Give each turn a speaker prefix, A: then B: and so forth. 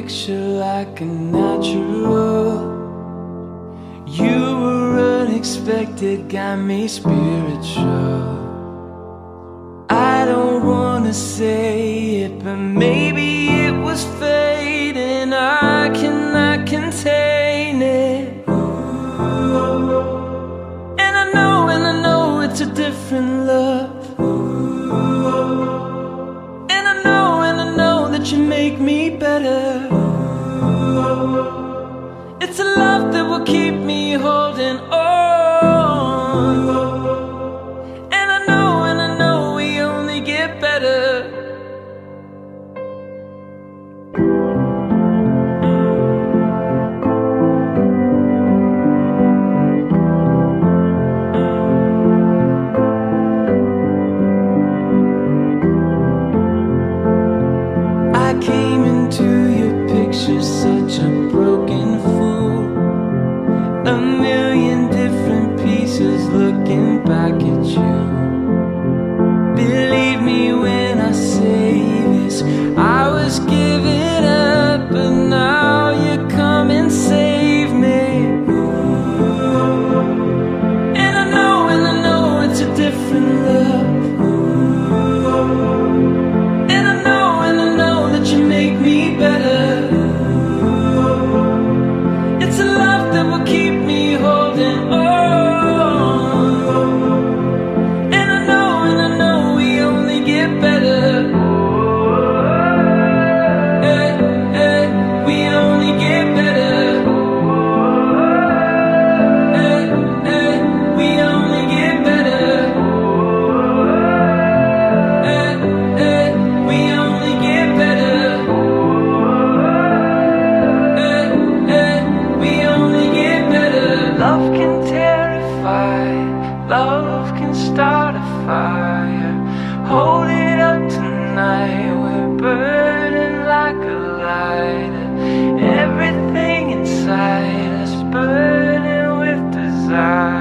A: picture like a natural. You were unexpected, got me spiritual. I don't wanna say it, but maybe it was fate, and I cannot contain it. And I know it's a different love. And I know that you make me better. It's a love that will keep me holding on. And I know we only get better. I came into your picture such a broken fool, a million different pieces looking back at you. Believe me when I say this, I was giving up, but now you come and save me. And I know it's a different love. And I know that you make me better. It's a love that will keep me holding on. And I know we only get better. Hey, hey, we only get better. Hey, hey, we only get better. Hey, hey, we only get better. Hey, hey, we only get better. Love can terrify, love can start a fire. Hold it up tonight, we're burning like a lighter. Everything inside us burning with desire.